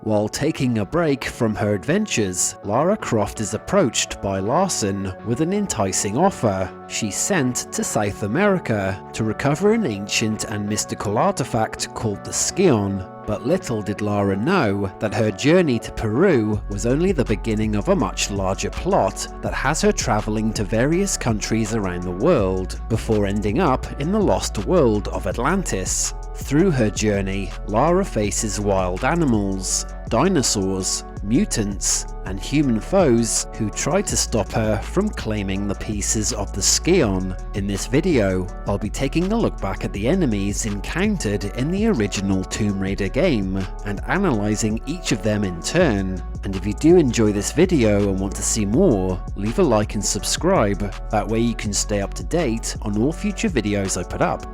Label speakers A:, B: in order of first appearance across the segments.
A: While taking a break from her adventures, Lara Croft is approached by Larson with an enticing offer. She's sent to South America to recover an ancient and mystical artifact called the Scion. But little did Lara know that her journey to Peru was only the beginning of a much larger plot that has her travelling to various countries around the world, before ending up in the lost world of Atlantis. Through her journey, Lara faces wild animals, dinosaurs, mutants, and human foes who try to stop her from claiming the pieces of the Scion. In this video, I'll be taking a look back at the enemies encountered in the original Tomb Raider game, and analysing each of them in turn. And if you do enjoy this video and want to see more, leave a like and subscribe, that way you can stay up to date on all future videos I put up.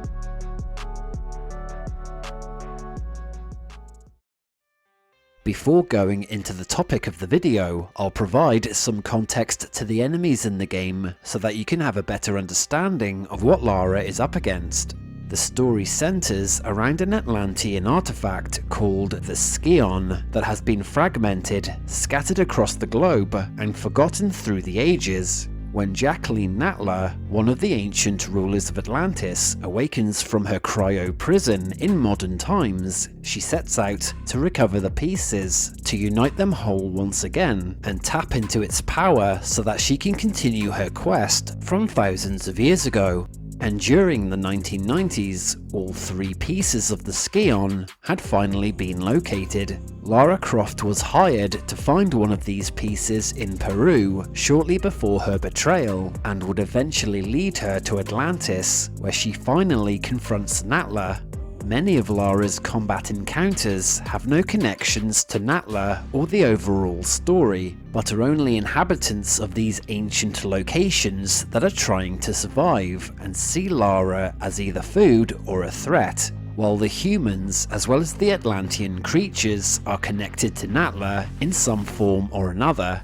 A: Before going into the topic of the video, I'll provide some context to the enemies in the game so that you can have a better understanding of what Lara is up against. The story centres around an Atlantean artifact called the Scion that has been fragmented, scattered across the globe, and forgotten through the ages. When Jacqueline Natla, one of the ancient rulers of Atlantis, awakens from her cryo prison in modern times, she sets out to recover the pieces, to unite them whole once again, and tap into its power so that she can continue her quest from thousands of years ago. And during the 1990s, all three pieces of the Scion had finally been located. Lara Croft was hired to find one of these pieces in Peru shortly before her betrayal, and would eventually lead her to Atlantis, where she finally confronts Natla. Many of Lara's combat encounters have no connections to Natla or the overall story, but are only inhabitants of these ancient locations that are trying to survive and see Lara as either food or a threat, while the humans as well as the Atlantean creatures are connected to Natla in some form or another.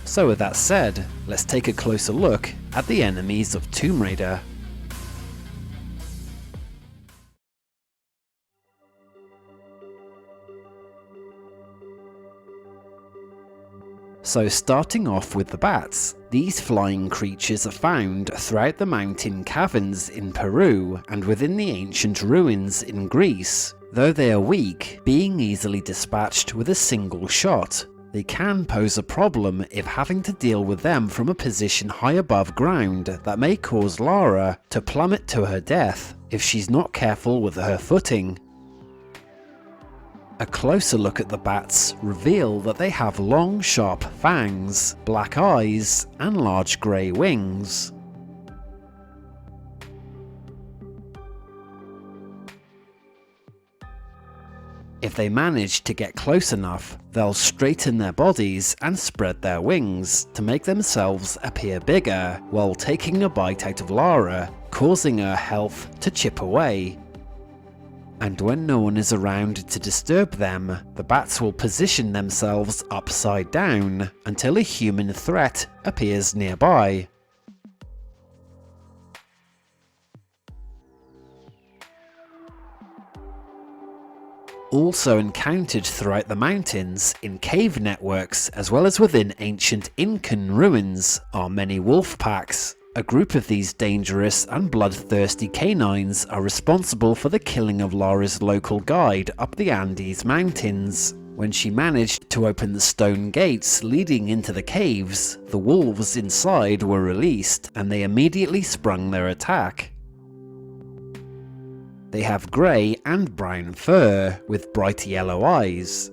A: So with that said, let's take a closer look at the enemies of Tomb Raider. So starting off with the bats, these flying creatures are found throughout the mountain caverns in Peru and within the ancient ruins in Greece. Though they are weak, being easily dispatched with a single shot, they can pose a problem if having to deal with them from a position high above ground that may cause Lara to plummet to her death if she's not careful with her footing. A closer look at the bats reveal that they have long, sharp fangs, black eyes, and large grey wings. If they manage to get close enough, they'll straighten their bodies and spread their wings to make themselves appear bigger, while taking a bite out of Lara, causing her health to chip away. And when no one is around to disturb them, the bats will position themselves upside down until a human threat appears nearby. Also encountered throughout the mountains, in cave networks as well as within ancient Incan ruins, are many wolf packs. A group of these dangerous and bloodthirsty canines are responsible for the killing of Lara's local guide up the Andes mountains. When she managed to open the stone gates leading into the caves, the wolves inside were released and they immediately sprung their attack. They have grey and brown fur with bright yellow eyes.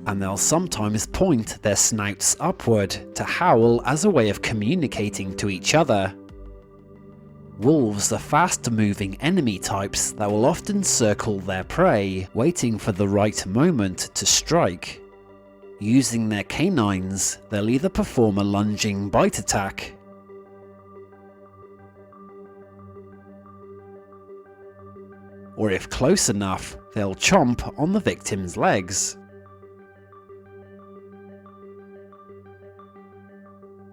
A: And they'll sometimes point their snouts upward to howl as a way of communicating to each other. Wolves are fast-moving enemy types that will often circle their prey, waiting for the right moment to strike. Using their canines, they'll either perform a lunging bite attack, or if close enough, they'll chomp on the victim's legs.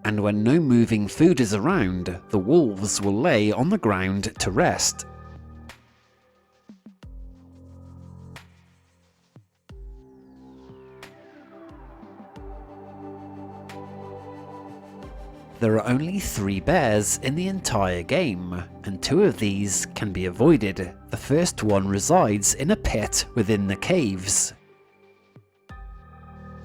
A: And when no moving food is around, the wolves will lay on the ground to rest. There are only 3 bears in the entire game, and 2 of these can be avoided. The first one resides in a pit within the caves,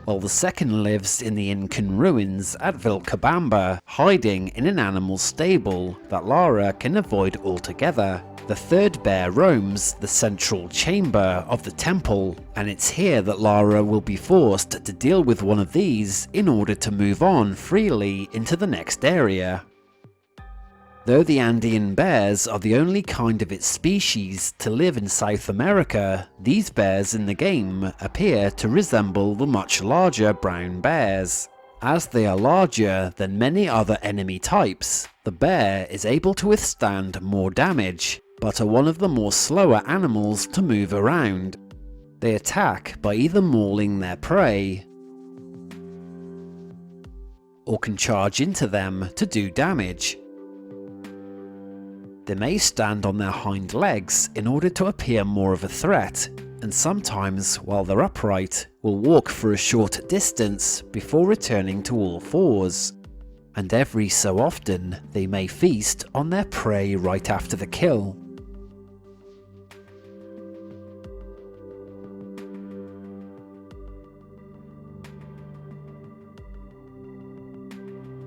A: while the second lives in the Incan ruins at Vilcabamba, hiding in an animal stable that Lara can avoid altogether. The third bear roams the central chamber of the temple, and it's here that Lara will be forced to deal with one of these in order to move on freely into the next area. Though the Andean bears are the only kind of its species to live in South America, these bears in the game appear to resemble the much larger brown bears. As they are larger than many other enemy types, the bear is able to withstand more damage, but are one of the more slower animals to move around. They attack by either mauling their prey, or can charge into them to do damage. They may stand on their hind legs in order to appear more of a threat, and sometimes, while they're upright, will walk for a short distance before returning to all fours. And every so often, they may feast on their prey right after the kill.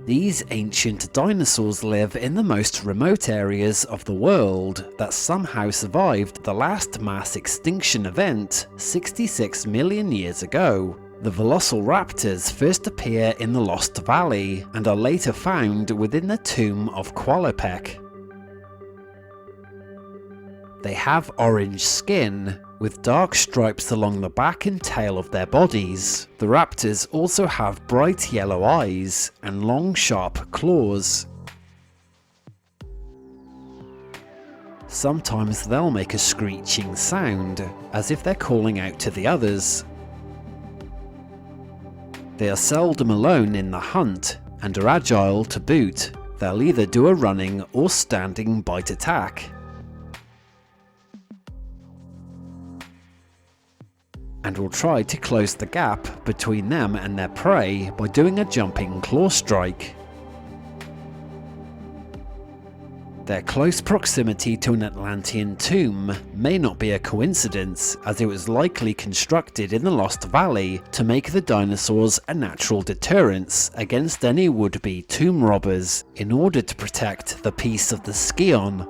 A: These ancient dinosaurs live in the most remote areas of the world that somehow survived the last mass extinction event 66 million years ago. The Velociraptors first appear in the Lost Valley and are later found within the tomb of Qualopec. They have orange skin, with dark stripes along the back and tail of their bodies. The raptors also have bright yellow eyes and long sharp claws. Sometimes they'll make a screeching sound, as if they're calling out to the others. They are seldom alone in the hunt, and are agile to boot. They'll either do a running or standing bite attack, and will try to close the gap between them and their prey by doing a jumping claw strike. Their close proximity to an Atlantean tomb may not be a coincidence, as it was likely constructed in the Lost Valley to make the dinosaurs a natural deterrence against any would-be tomb robbers, in order to protect the peace of the Scion.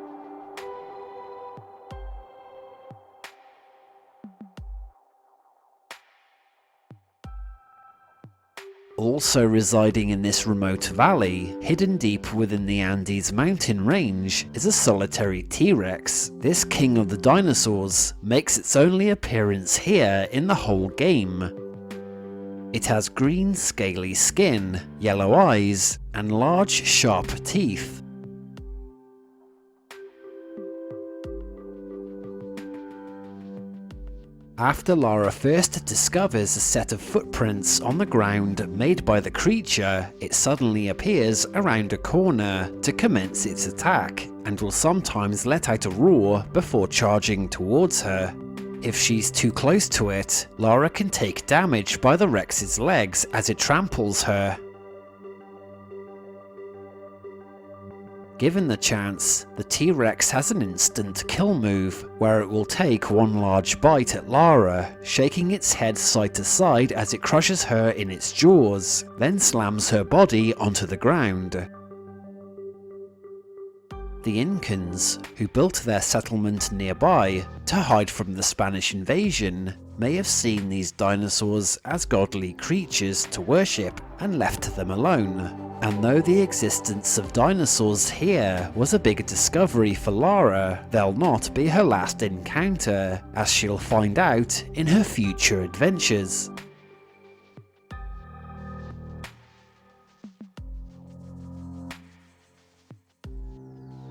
A: Also residing in this remote valley, hidden deep within the Andes mountain range, is a solitary T-Rex. This king of the dinosaurs makes its only appearance here in the whole game. It has green scaly skin, yellow eyes, and large sharp teeth. After Lara first discovers a set of footprints on the ground made by the creature, it suddenly appears around a corner to commence its attack, and will sometimes let out a roar before charging towards her. If she's too close to it, Lara can take damage by the Rex's legs as it tramples her. Given the chance, the T-Rex has an instant kill move, where it will take one large bite at Lara, shaking its head side to side as it crushes her in its jaws, then slams her body onto the ground. The Incans, who built their settlement nearby to hide from the Spanish invasion, may have seen these dinosaurs as godly creatures to worship and left them alone. And though the existence of dinosaurs here was a big discovery for Lara, they'll not be her last encounter, as she'll find out in her future adventures.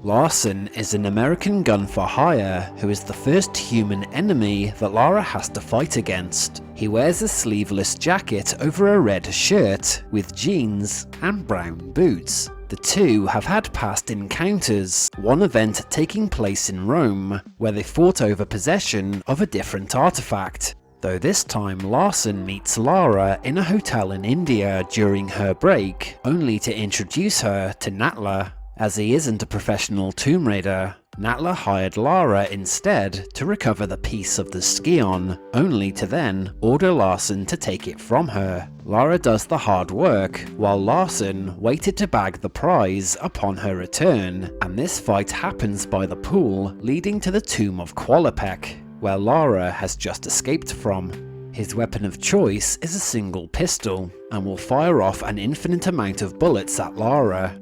A: Larson is an American gun for hire who is the first human enemy that Lara has to fight against. He wears a sleeveless jacket over a red shirt with jeans and brown boots. The two have had past encounters, one event taking place in Rome, where they fought over possession of a different artifact. Though this time Larson meets Lara in a hotel in India during her break, only to introduce her to Natla. As he isn't a professional Tomb Raider, Natla hired Lara instead to recover the piece of the Scion, only to then order Larson to take it from her. Lara does the hard work, while Larson waited to bag the prize upon her return, and this fight happens by the pool leading to the tomb of Qualopec, where Lara has just escaped from. His weapon of choice is a single pistol, and will fire off an infinite amount of bullets at Lara.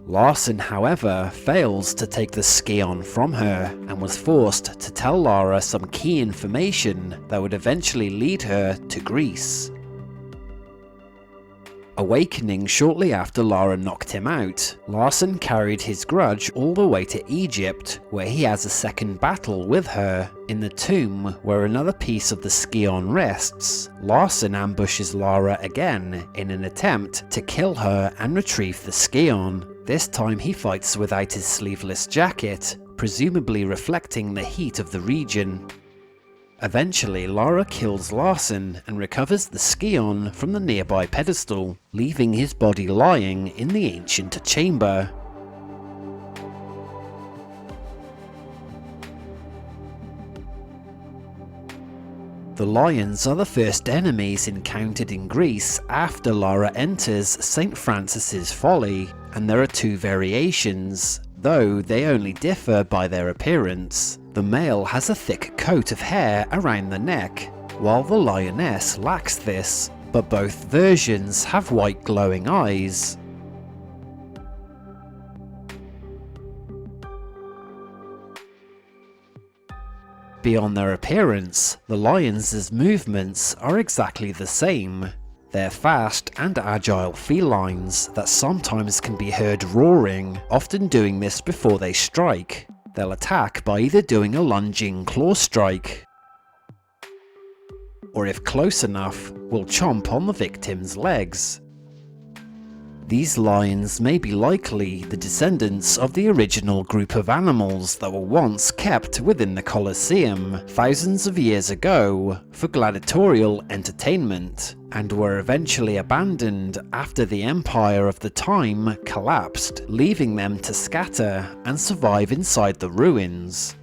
A: Larson, however, fails to take the Scion from her, and was forced to tell Lara some key information that would eventually lead her to Greece. Awakening shortly after Lara knocked him out, Larson carried his grudge all the way to Egypt, where he has a second battle with her. In the tomb, where another piece of the Scion rests, Larson ambushes Lara again in an attempt to kill her and retrieve the Scion. This time he fights without his sleeveless jacket, presumably reflecting the heat of the region. Eventually, Lara kills Larson and recovers the Scion from the nearby pedestal, leaving his body lying in the ancient chamber. The lions are the first enemies encountered in Greece after Lara enters St. Francis's Folly, and there are two variations, though they only differ by their appearance. The male has a thick coat of hair around the neck, while the lioness lacks this, but both versions have white glowing eyes. Beyond their appearance, the lions' movements are exactly the same. They're fast and agile felines that sometimes can be heard roaring, often doing this before they strike. They'll attack by either doing a lunging claw strike, or if close enough, will chomp on the victim's legs. These lions may be likely the descendants of the original group of animals that were once kept within the Colosseum thousands of years ago for gladiatorial entertainment, and were eventually abandoned after the empire of the time collapsed, leaving them to scatter and survive inside the ruins.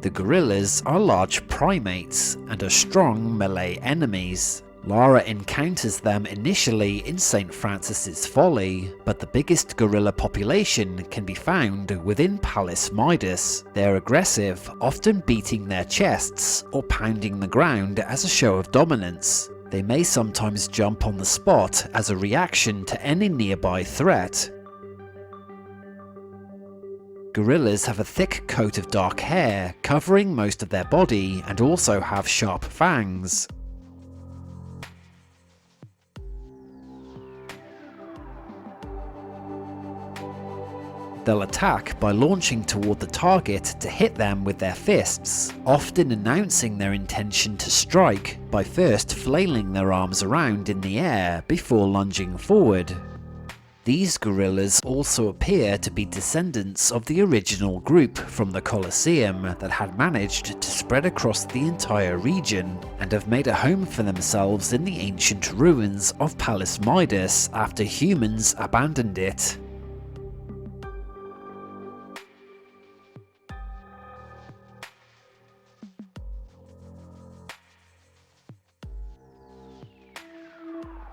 A: The gorillas are large primates and are strong melee enemies. Lara encounters them initially in St. Francis's Folly, but the biggest gorilla population can be found within Palace Midas. They're aggressive, often beating their chests or pounding the ground as a show of dominance. They may sometimes jump on the spot as a reaction to any nearby threat. Gorillas have a thick coat of dark hair covering most of their body and also have sharp fangs. They'll attack by launching toward the target to hit them with their fists, often announcing their intention to strike by first flailing their arms around in the air before lunging forward. These gorillas also appear to be descendants of the original group from the Colosseum that had managed to spread across the entire region, and have made a home for themselves in the ancient ruins of Palace Midas after humans abandoned it.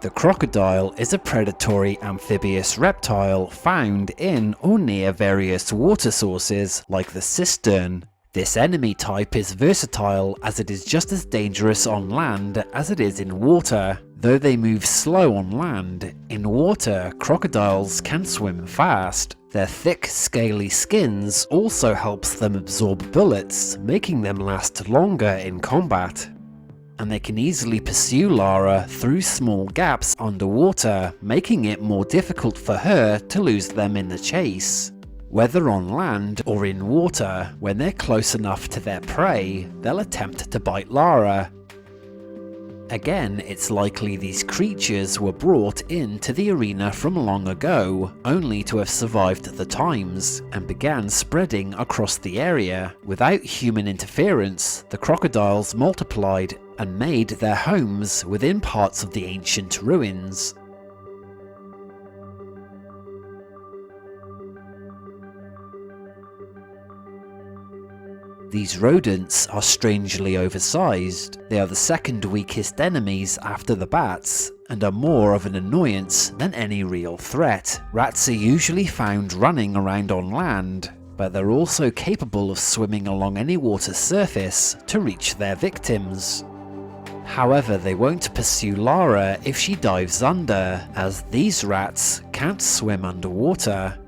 A: The crocodile is a predatory amphibious reptile found in or near various water sources like the cistern. This enemy type is versatile as it is just as dangerous on land as it is in water. Though they move slow on land, in water crocodiles can swim fast. Their thick, scaly skins also helps them absorb bullets, making them last longer in combat. And they can easily pursue Lara through small gaps underwater, making it more difficult for her to lose them in the chase. Whether on land or in water, when they're close enough to their prey, they'll attempt to bite Lara. Again, it's likely these creatures were brought into the arena from long ago, only to have survived the times, and began spreading across the area. Without human interference, the crocodiles multiplied and made their homes within parts of the ancient ruins. These rodents are strangely oversized. They are the second weakest enemies after the bats, and are more of an annoyance than any real threat. Rats are usually found running around on land, but they're also capable of swimming along any water surface to reach their victims. However, they won't pursue Lara if she dives under, as these rats can't swim underwater.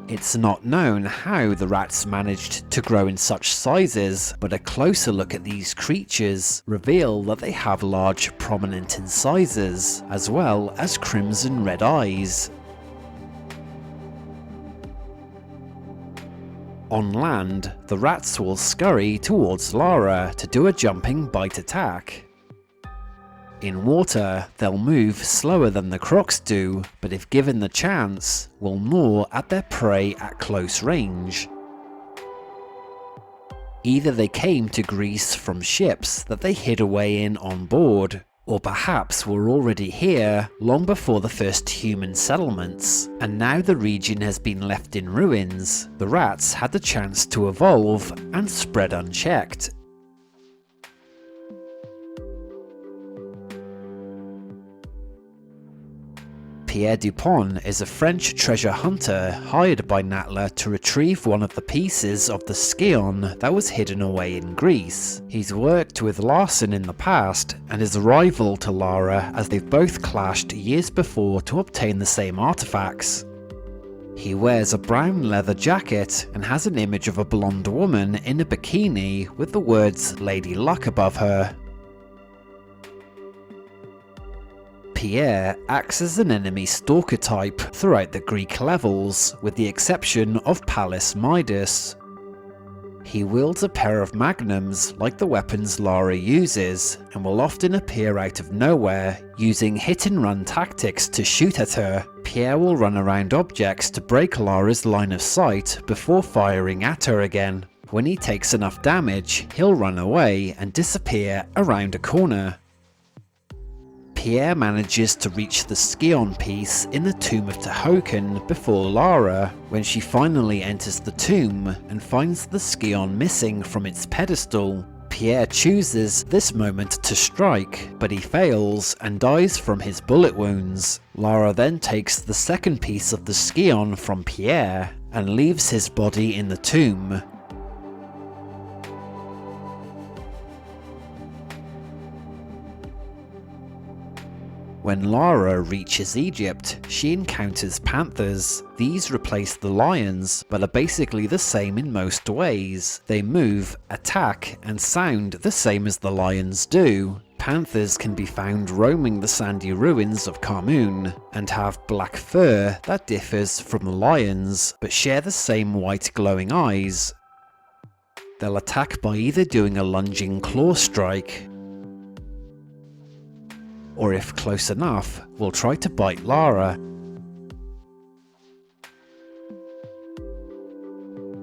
A: It's not known how the rats managed to grow in such sizes, but a closer look at these creatures reveal that they have large prominent incisors, as well as crimson red eyes. On land, the rats will scurry towards Lara to do a jumping bite attack. In water, they'll move slower than the crocs do, but if given the chance, will gnaw at their prey at close range. Either they came to Greece from ships that they hid away in on board, or perhaps were already here long before the first human settlements, and now the region has been left in ruins. The rats had the chance to evolve and spread unchecked. Pierre Dupont is a French treasure hunter hired by Natla to retrieve one of the pieces of the Skion that was hidden away in Greece. He's worked with Larson in the past and is a rival to Lara, as they've both clashed years before to obtain the same artifacts. He wears a brown leather jacket and has an image of a blonde woman in a bikini with the words "Lady Luck" above her. Pierre acts as an enemy stalker type throughout the Greek levels, with the exception of Pallas Midas. He wields a pair of magnums like the weapons Lara uses, and will often appear out of nowhere, using hit-and-run tactics to shoot at her. Pierre will run around objects to break Lara's line of sight before firing at her again. When he takes enough damage, he'll run away and disappear around a corner. Pierre manages to reach the Skion piece in the tomb of Tehoken before Lara, when she finally enters the tomb and finds the Skion missing from its pedestal. Pierre chooses this moment to strike, but he fails and dies from his bullet wounds. Lara then takes the second piece of the Skion from Pierre and leaves his body in the tomb. When Lara reaches Egypt, she encounters panthers. These replace the lions, but are basically the same in most ways. They move, attack, and sound the same as the lions do. Panthers can be found roaming the sandy ruins of Kharmoon, and have black fur that differs from the lions, but share the same white glowing eyes. They'll attack by either doing a lunging claw strike, or if close enough, will try to bite Lara.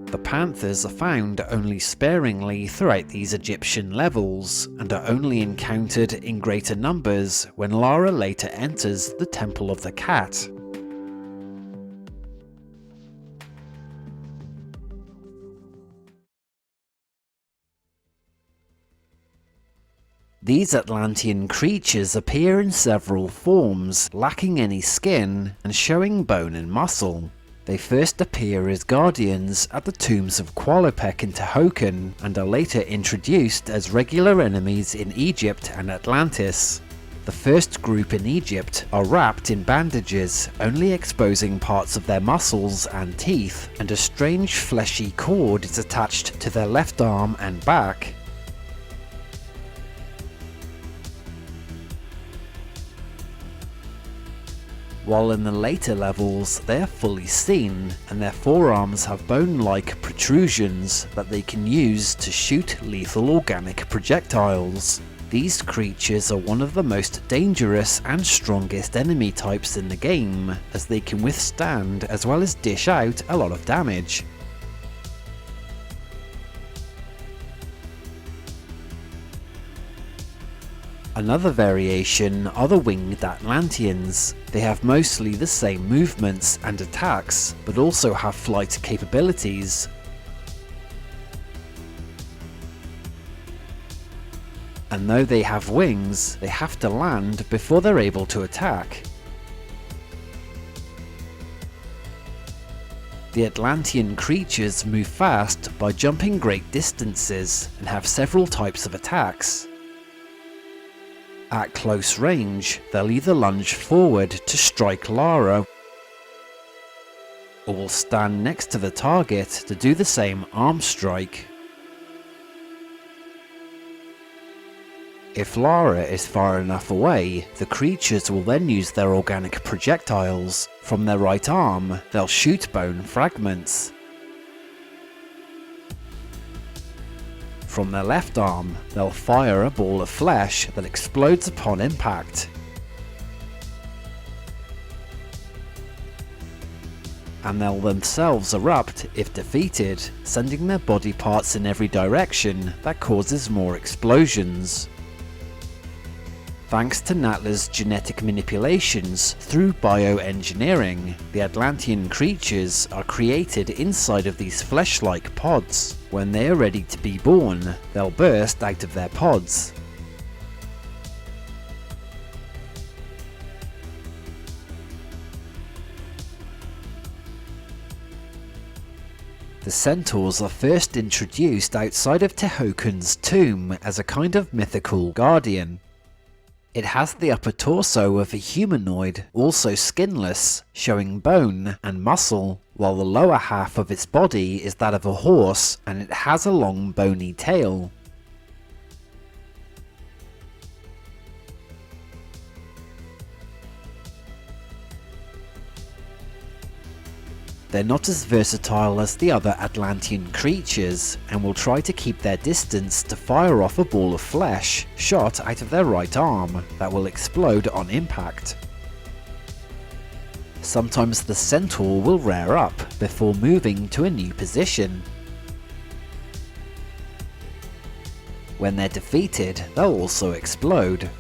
A: The panthers are found only sparingly throughout these Egyptian levels, and are only encountered in greater numbers when Lara later enters the Temple of the Cat. These Atlantean creatures appear in several forms, lacking any skin and showing bone and muscle. They first appear as guardians at the tombs of Qualopec in Tehoken, and are later introduced as regular enemies in Egypt and Atlantis. The first group in Egypt are wrapped in bandages, only exposing parts of their muscles and teeth, and a strange fleshy cord is attached to their left arm and back. while in the later levels they are fully seen, and their forearms have bone-like protrusions that they can use to shoot lethal organic projectiles. These creatures are one of the most dangerous and strongest enemy types in the game, as they can withstand as well as dish out a lot of damage. Another variation are the winged Atlanteans. They have mostly the same movements and attacks, but also have flight capabilities. And though they have wings, they have to land before they're able to attack. The Atlantean creatures move fast by jumping great distances and have several types of attacks. At close range, they'll either lunge forward to strike Lara, or will stand next to the target to do the same arm strike. If Lara is far enough away, the creatures will then use their organic projectiles. From their right arm, they'll shoot bone fragments. From their left arm, they'll fire a ball of flesh that explodes upon impact. And they'll themselves erupt if defeated, sending their body parts in every direction that causes more explosions. Thanks to Natla's genetic manipulations through bioengineering, the Atlantean creatures are created inside of these flesh-like pods. When they are ready to be born, they'll burst out of their pods. The Centaurs are first introduced outside of Tehokun's tomb as a kind of mythical guardian. It has the upper torso of a humanoid, also skinless, showing bone and muscle, while the lower half of its body is that of a horse and it has a long bony tail. They're not as versatile as the other Atlantean creatures, and will try to keep their distance to fire off a ball of flesh shot out of their right arm that will explode on impact. Sometimes the Centaur will rear up before moving to a new position. When they're defeated, they'll also explode.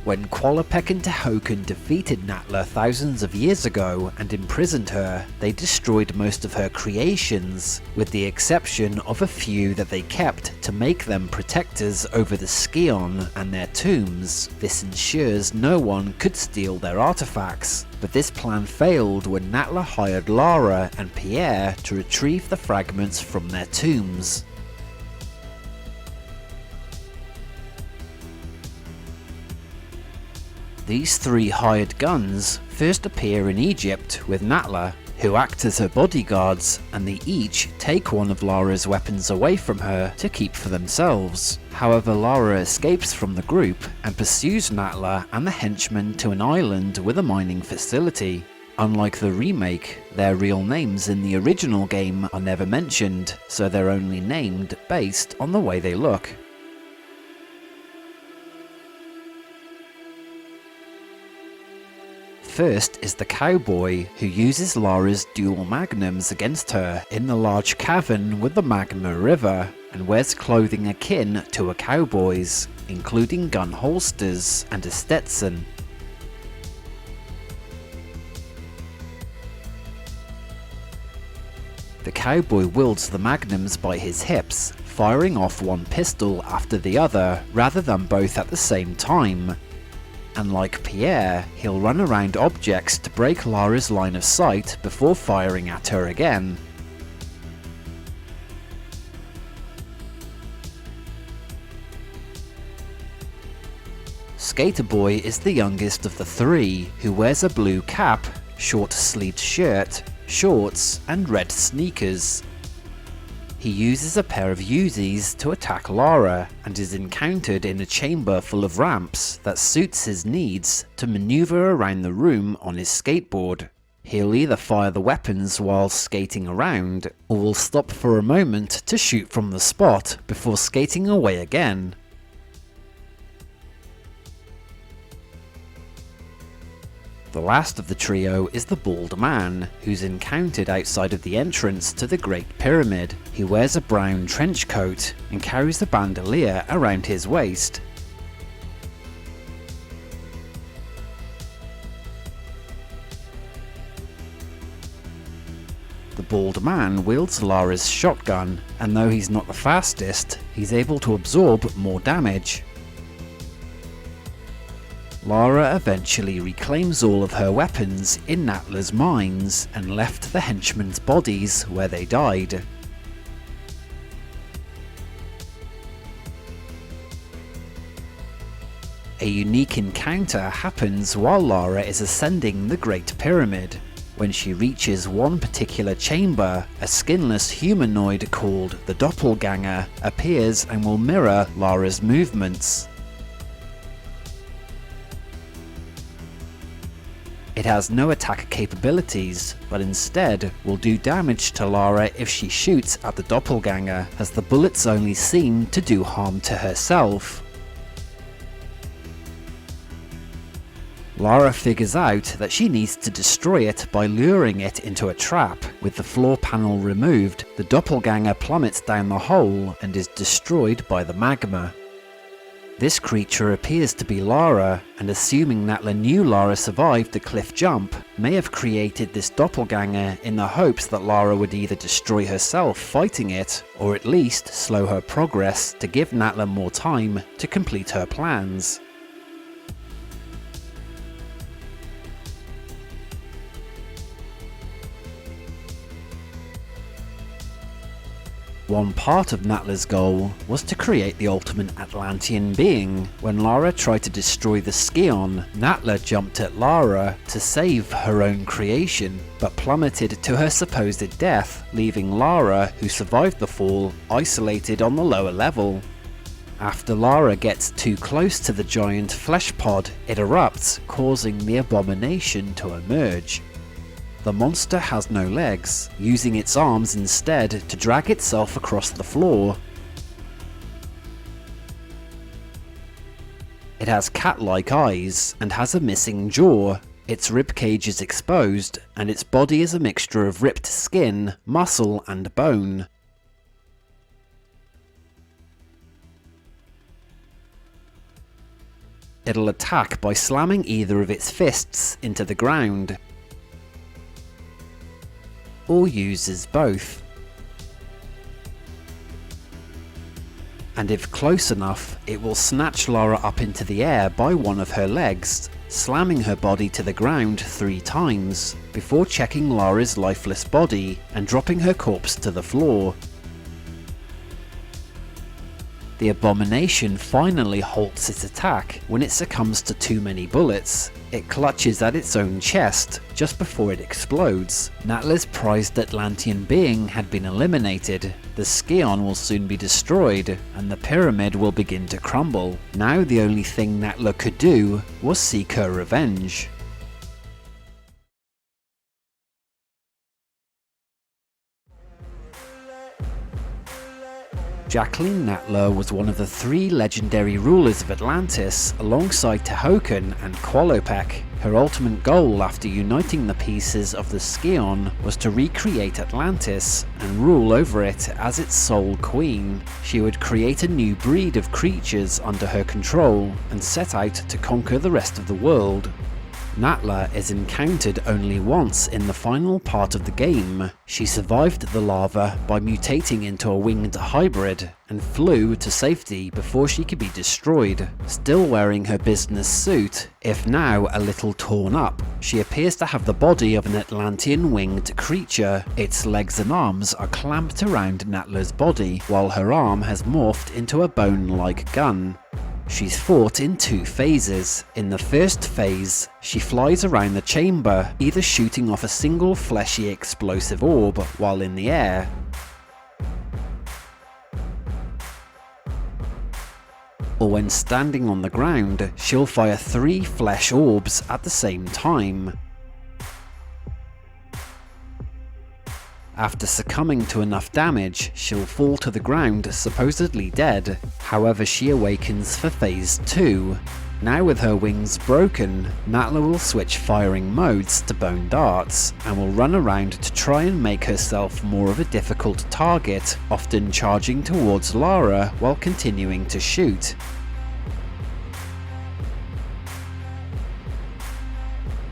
A: When Qualopec and Tehokun defeated Natla thousands of years ago and imprisoned her, they destroyed most of her creations, with the exception of a few that they kept to make them protectors over the Scion and their tombs. This ensures no one could steal their artifacts, but this plan failed when Natla hired Lara and Pierre to retrieve the fragments from their tombs. These three hired guns first appear in Egypt with Natla, who act as her bodyguards, and they each take one of Lara's weapons away from her to keep for themselves. However, Lara escapes from the group and pursues Natla and the henchmen to an island with a mining facility. Unlike the remake, their real names in the original game are never mentioned, so they're only named based on the way they look. First is the cowboy, who uses Lara's dual magnums against her in the large cavern with the magma river, and wears clothing akin to a cowboy's, including gun holsters and a Stetson. The cowboy wields the magnums by his hips, firing off one pistol after the other, rather than both at the same time. And like Pierre, he'll run around objects to break Lara's line of sight before firing at her again. Skater Boy is the youngest of the three, who wears a blue cap, short-sleeved shirt, shorts, and red sneakers. He uses a pair of Uzis to attack Lara and is encountered in a chamber full of ramps that suits his needs to maneuver around the room on his skateboard. He'll either fire the weapons while skating around, or will stop for a moment to shoot from the spot before skating away again. The last of the trio is the bald man, who's encountered outside of the entrance to the Great Pyramid. He wears a brown trench coat and carries a bandolier around his waist. The bald man wields Lara's shotgun, and though he's not the fastest, he's able to absorb more damage. Lara eventually reclaims all of her weapons in Natla's mines and left the henchmen's bodies where they died. A unique encounter happens while Lara is ascending the Great Pyramid. When she reaches one particular chamber, a skinless humanoid called the Doppelganger appears and will mirror Lara's movements. It has no attack capabilities, but instead will do damage to Lara if she shoots at the Doppelganger, as the bullets only seem to do harm to herself. Lara figures out that she needs to destroy it by luring it into a trap. With the floor panel removed, the Doppelganger plummets down the hole and is destroyed by the magma. This creature appears to be Lara, and assuming Natla knew Lara survived the cliff jump, may have created this Doppelganger in the hopes that Lara would either destroy herself fighting it, or at least slow her progress to give Natla more time to complete her plans. One part of Natla's goal was to create the ultimate Atlantean being. When Lara tried to destroy the Scion, Natla jumped at Lara to save her own creation, but plummeted to her supposed death, leaving Lara, who survived the fall, isolated on the lower level. After Lara gets too close to the giant flesh pod, it erupts, causing the Abomination to emerge. The monster has no legs, using its arms instead to drag itself across the floor. It has cat-like eyes and has a missing jaw. Its ribcage is exposed, and its body is a mixture of ripped skin, muscle, and bone. It'll attack by slamming either of its fists into the ground, or uses both. And if close enough, it will snatch Lara up into the air by one of her legs, slamming her body to the ground 3 times, before checking Lara's lifeless body and dropping her corpse to the floor. The Abomination finally halts its attack when it succumbs to too many bullets. It clutches at its own chest just before it explodes. Natla's prized Atlantean being had been eliminated, the Scion will soon be destroyed, and the pyramid will begin to crumble. Now the only thing Natla could do was seek her revenge. Jacqueline Natla was one of the 3 legendary rulers of Atlantis alongside Tehokan and Qualopec. Her ultimate goal after uniting the pieces of the Scion was to recreate Atlantis and rule over it as its sole queen. She would create a new breed of creatures under her control and set out to conquer the rest of the world. Natla is encountered only once in the final part of the game. She survived the lava by mutating into a winged hybrid and flew to safety before she could be destroyed. Still wearing her business suit, if now a little torn up, she appears to have the body of an Atlantean winged creature. Its legs and arms are clamped around Natla's body, while her arm has morphed into a bone-like gun. She's fought in 2 phases. In the first phase, she flies around the chamber, either shooting off a single fleshy explosive orb while in the air, or when standing on the ground, she'll fire 3 flesh orbs at the same time. After succumbing to enough damage, she'll fall to the ground supposedly dead. However, she awakens for phase 2. Now with her wings broken, Natla will switch firing modes to bone darts, and will run around to try and make herself more of a difficult target, often charging towards Lara while continuing to shoot.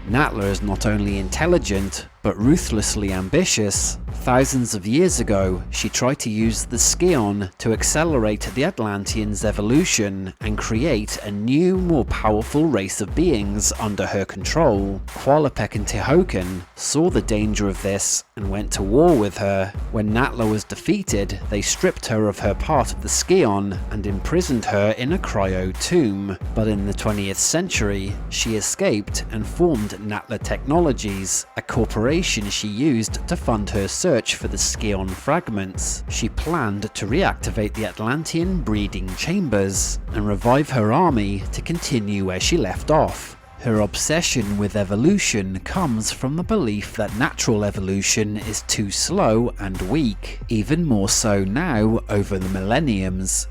A: Natla is not only intelligent, but ruthlessly ambitious. Thousands of years ago, she tried to use the Scion to accelerate the Atlanteans' evolution and create a new, more powerful race of beings under her control. Qualopec and Tihocan saw the danger of this and went to war with her. When Natla was defeated, they stripped her of her part of the Scion and imprisoned her in a cryo tomb. But in the 20th century, she escaped and formed Natla Technologies, a corporation she used to fund her search for the Scion fragments. She planned to reactivate the Atlantean breeding chambers and revive her army to continue where she left off. Her obsession with evolution comes from the belief that natural evolution is too slow and weak, even more so now over the millenniums.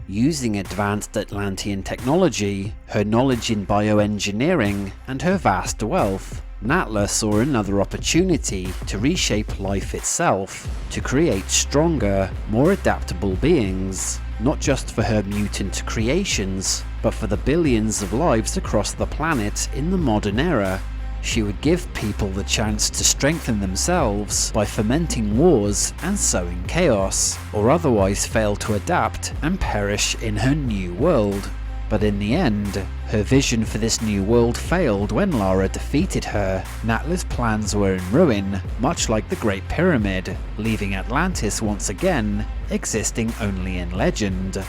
A: Using advanced Atlantean technology, her knowledge in bioengineering, and her vast wealth, Natla saw another opportunity to reshape life itself, to create stronger, more adaptable beings, not just for her mutant creations, but for the billions of lives across the planet in the modern era. She would give people the chance to strengthen themselves by fomenting wars and sowing chaos, or otherwise fail to adapt and perish in her new world. But in the end, her vision for this new world failed when Lara defeated her. Natla's plans were in ruin, much like the Great Pyramid, leaving Atlantis once again existing only in legend.